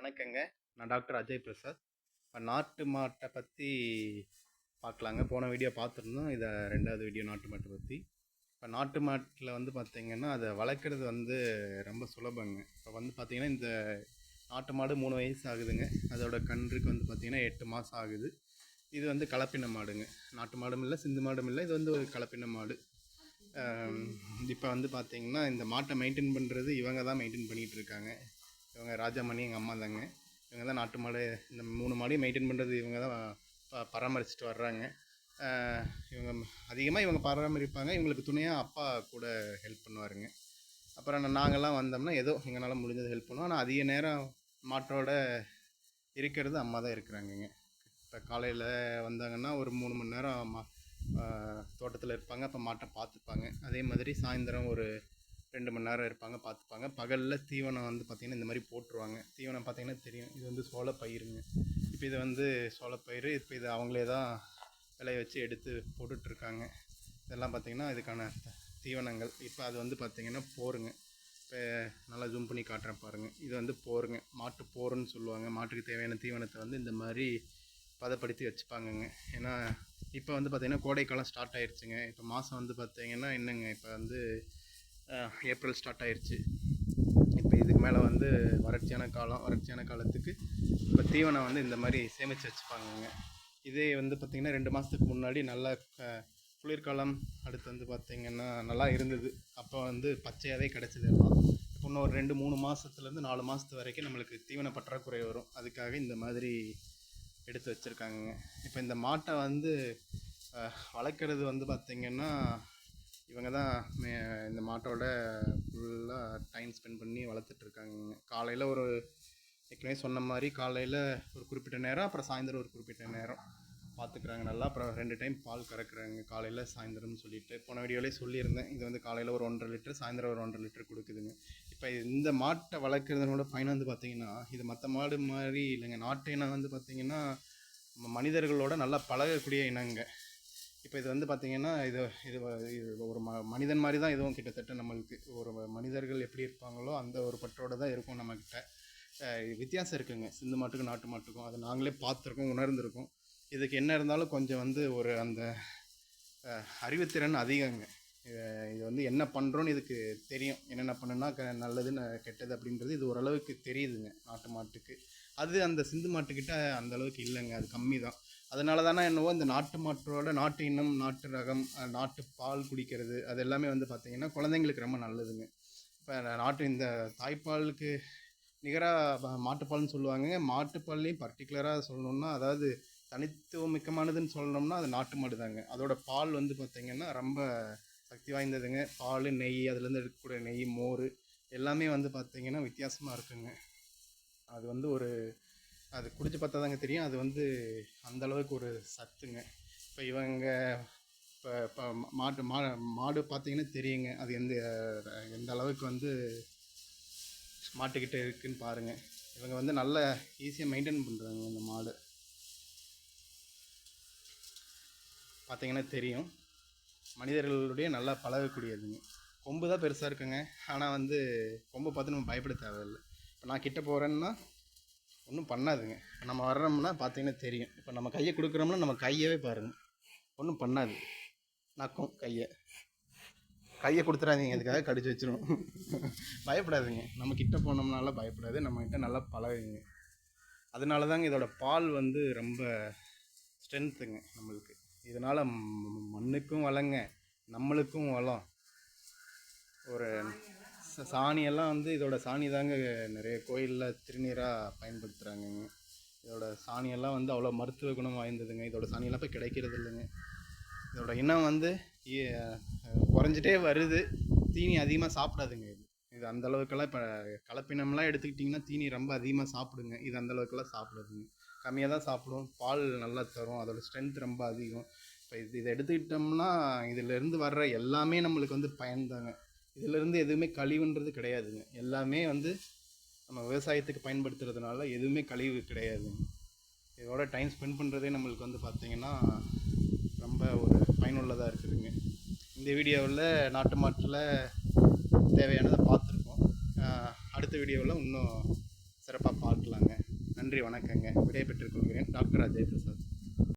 வணக்கங்க. நான் டாக்டர் அஜய் பிரசாத். இப்போ நாட்டு மாட்டை பற்றி பார்க்கலாங்க. போன வீடியோ பார்த்துருந்தோம். இதை 2வது வீடியோ நாட்டு மாட்டை பற்றி. இப்போ நாட்டு மாட்டில் வந்து பார்த்திங்கன்னா அதை வளர்க்குறது வந்து ரொம்ப சுலபங்க. இப்போ வந்து பார்த்திங்கன்னா இந்த நாட்டு மாடு 3 வயசு ஆகுதுங்க. அதோட கன்றுக்கு வந்து பார்த்திங்கன்னா 8 மாதம் ஆகுது. இது வந்து கலப்பின மாடுங்க. நாட்டு மாடும் இல்லை, சிந்து மாடும் இல்லை, இது வந்து ஒரு கலப்பின மாடு. இப்போ வந்து பார்த்திங்கன்னா இந்த மாட்டை மெயின்டைன் பண்ணுறது இவங்க தான் மெயின்டைன் பண்ணிகிட்டு இருக்காங்க. இவங்க ராஜாமணி எங்கள் அம்மா தாங்க. இவங்க தான் நாட்டு மாடு, இந்த 3 மாடையும் மெயின்டைன் பண்ணுறது இவங்க தான் பராமரிச்சுட்டு வர்றாங்க. இவங்க அதிகமாக இவங்க பராமரிப்பாங்க. இவங்களுக்கு துணையாக அப்பா கூட ஹெல்ப் பண்ணுவாருங்க. அப்புறம் நாங்கள்லாம் வந்தோம்னா ஏதோ எங்களால் முடிஞ்சது ஹெல்ப் பண்ணுவோம். ஆனால் அதிக நேரம் மாட்டோட இருக்கிறது அம்மா தான் இருக்கிறாங்கங்க. இப்போ காலையில் வந்தாங்கன்னா ஒரு 3 மணி நேரம் தோட்டத்தில் இருப்பாங்க. அப்போ மாட்டை பார்த்துப்பாங்க. அதே மாதிரி சாயந்தரம் ஒரு 2 மணி நேரம் இருப்பாங்க, பார்த்துப்பாங்க. பகலில் தீவனம் வந்து பார்த்திங்கன்னா இந்த மாதிரி போட்டுருவாங்க. தீவனம் பார்த்திங்கன்னா தெரியும், இது வந்து சோளப்பயிருங்க. இப்போ இது வந்து சோளப்பயிறு. இப்போ இது அவங்களே தான் விளைய வச்சு எடுத்து போட்டுட்ருக்காங்க. இதெல்லாம் பார்த்திங்கன்னா இதுக்கான தீவனங்கள். இப்போ அது வந்து பார்த்திங்கன்னா போருங்க. இப்போ நல்லா ஜூம் பண்ணி காட்டுறேன் பாருங்கள். இது வந்து போருங்க, மாட்டு போருன்னு சொல்லுவாங்க. மாட்டுக்கு தேவையான தீவனத்தை வந்து இந்த மாதிரி பதப்படுத்தி வச்சுப்பாங்கங்க. ஏன்னா இப்போ வந்து பார்த்திங்கன்னா கோடைக்காலம் ஸ்டார்ட் ஆகிடுச்சுங்க. இப்போ மாதம் வந்து பார்த்திங்கன்னா என்னங்க, இப்போ வந்து ஏப்ரல் ஸ்டார்ட் ஆயிடுச்சு. இப்போ இதுக்கு மேலே வந்து வறட்சியான காலத்துக்கு இப்போ தீவனம் வந்து இந்த மாதிரி சேமித்து வச்சுப்பாங்கங்க. இதே வந்து பார்த்திங்கன்னா 2 மாதத்துக்கு முன்னாடி நல்லா குளிர்காலம், அடுத்து வந்து பார்த்திங்கன்னா நல்லா இருந்தது. அப்போ வந்து பச்சையாகவே கிடச்சிது எல்லாம். இப்போ இன்னும் ஒரு 2-3 மாதத்துலேருந்து 4 மாதத்து வரைக்கும் நம்மளுக்கு தீவன பற்றாக்குறை வரும். அதுக்காக இந்த மாதிரி எடுத்து வச்சுருக்காங்க. இப்போ இந்த மாட்டை வந்து வளர்க்குறது வந்து பார்த்திங்கன்னா இவங்க தான் இந்த மாட்டோட ஃபுல்லாக டைம் ஸ்பெண்ட் பண்ணி வளர்த்துட்ருக்காங்க. காலையில் ஒரு ஏற்கனவே சொன்ன மாதிரி காலையில் ஒரு குறிப்பிட்ட நேரம், அப்புறம் சாயந்தரம் ஒரு குறிப்பிட்ட நேரம் பார்த்துக்குறாங்க நல்லா. அப்புறம் 2 டைம் பால் கறக்குறாங்க, காலையில் சாயந்தரம்னு சொல்லிட்டு. போன வீடியோலேயே சொல்லியிருந்தேன். இது வந்து காலையில் ஒரு 1.5 லிட்டர், சாயந்தரம் ஒரு 1.5 லிட்டர் கொடுக்குதுங்க. இப்போ இந்த மாட்டை வளர்க்குறதுனோட பயன் வந்து பார்த்திங்கன்னா இது மற்ற மாடு மாதிரி இல்லைங்க. நாட்டு இனம் வந்து பார்த்திங்கன்னா மனிதர்களோட நல்லா பழகக்கூடிய இனங்க. இப்போ இது வந்து பார்த்திங்கன்னா இது ஒரு மனிதன் மாதிரி தான். இதுவும் கிட்டத்தட்ட நம்மளுக்கு ஒரு மனிதர்கள் எப்படி இருப்பாங்களோ அந்த ஒரு பற்றோடு தான் இருக்கும் நம்மக்கிட்ட. வித்தியாசம் இருக்குங்க சிந்து மாட்டுக்கும் நாட்டு மாட்டுக்கும். அதை நாங்களே பார்த்துருக்கோம், உணர்ந்துருக்கோம். இதுக்கு என்ன இருந்தாலும் கொஞ்சம் வந்து ஒரு அந்த அறிவுத்திறன் அதிகங்க. இது வந்து என்ன பண்ணுறோன்னு இதுக்கு தெரியும். என்னென்ன பண்ணுன்னா நல்லதுன்னு கெட்டது அப்படின்றது இது ஓரளவுக்கு தெரியுதுங்க நாட்டு மாட்டுக்கு. அது அந்த சிந்து மாட்டுக்கிட்ட அந்த அளவுக்கு இல்லைங்க, அது கம்மி தான். அதனால தானே என்னவோ இந்த நாட்டு மாட்டோட நாட்டு இனம், நாட்டு ரகம், நாட்டு பால் குடிக்கிறது அது எல்லாமே வந்து பார்த்திங்கன்னா குழந்தைங்களுக்கு ரொம்ப நல்லதுங்க. இப்போ நாட்டு இந்த தாய்ப்பாலுக்கு நிகராக மாட்டுப்பால்னு சொல்லுவாங்க. மாட்டுப்பால்லையும் பர்டிகுலராக சொல்லணும்னா, அதாவது தனித்துவமிக்கமானதுன்னு சொல்லணும்னா அது நாட்டு மாடு தாங்க. அதோட பால் வந்து பார்த்திங்கன்னா ரொம்ப சக்தி வாய்ந்ததுங்க. பால், நெய், அதுலேருந்து எடுக்கக்கூடிய நெய், மோர் எல்லாமே வந்து பார்த்திங்கன்னா வித்தியாசமாக இருக்குங்க. அது வந்து அது குடிச்சு பார்த்தா தாங்க தெரியும். அது வந்து அந்தளவுக்கு ஒரு சத்துங்க. இப்போ இவங்க இப்போ மாடு பார்த்திங்கன்னா தெரியுங்க அது எந்த அளவுக்கு வந்து மாட்டுக்கிட்ட இருக்குதுன்னு பாருங்கள். இவங்க வந்து நல்ல ஈஸியாக மெயின்டைன் பண்ணுறாங்க. இந்த மாடு பார்த்திங்கன்னா தெரியும், மனிதர்களுடைய நல்லா பழகக்கூடியதுங்க. கொம்பு தான் பெருசாக இருக்குங்க. ஆனால் வந்து கொம்பை பார்த்து நம்ம பயப்பட தேவையில்லை. இப்போ நான் கிட்ட போகிறேன்னா ஒன்றும் பண்ணாதுங்க. நம்ம வர்றோம்னா பார்த்திங்கன்னா தெரியும். இப்போ நம்ம கையை கொடுக்குறோம்னா நம்ம கையவே பாருங்கள், ஒன்றும் பண்ணாது. நக்கும் கையை கொடுத்துடாதீங்க, அதுக்காக கடிச்சு வச்சிரும். பயப்படாதுங்க. நம்ம கிட்ட போனோம்னால பயப்படாது, நம்மகிட்ட நல்லா பழகுங்க. அதனால தாங்க இதோட பால் வந்து ரொம்ப ஸ்ட்ரென்த்துங்க நம்மளுக்கு. இதனால் மண்ணுக்கும் வளங்க, நம்மளுக்கும் வளம். ஒரு சாணியெல்லாம் வந்து இதோட சாணி தாங்க நிறைய கோயிலில் திருநீராக பயன்படுத்துகிறாங்கங்க. இதோட சாணியெல்லாம் வந்து அவ்வளோ மருத்துவ குணம் வாய்ந்ததுங்க. இதோட சாணியெல்லாம் இப்போ கிடைக்கிறது இல்லைங்க. இதோட இனம் வந்து குறைஞ்சிட்டே வருது. தீனி அதிகமாக சாப்பிடாதுங்க. இது அந்தளவுக்கெல்லாம் இப்போ கலப்பினம்லாம் எடுத்துக்கிட்டிங்கன்னா தீனி ரொம்ப அதிகமாக சாப்பிடுங்க. இது அந்தளவுக்கெல்லாம் சாப்பிடாதுங்க, கம்மியாக தான் சாப்பிடும். பால் நல்லா தரும், அதோடய ஸ்ட்ரென்த் ரொம்ப அதிகம். இப்போ இதை எடுத்துக்கிட்டோம்னா இதிலேருந்து வர்ற எல்லாமே நம்மளுக்கு வந்து பயன்தாங்க. இதிலேருந்து எதுவுமே கழிவுன்றது கிடையாதுங்க. எல்லாமே வந்து நம்ம விவசாயத்துக்கு பயன்படுத்துறதுனால எதுவுமே கழிவு கிடையாதுங்க. இதோட டைம் ஸ்பெண்ட் பண்ணுறதே நம்மளுக்கு வந்து பார்த்திங்கன்னா ரொம்ப ஒரு பயனுள்ளதாக இருக்குதுங்க. இந்த வீடியோவில் நாட்டு மாட்டில் தேவையானதை பார்த்துருக்கோம். அடுத்த வீடியோவில் இன்னும் சிறப்பாக பார்க்கலாங்க. நன்றி, வணக்கங்க. விடைபெற்றுக் கொள்கிறேன். டாக்டர் அஜய் பிரசாத்.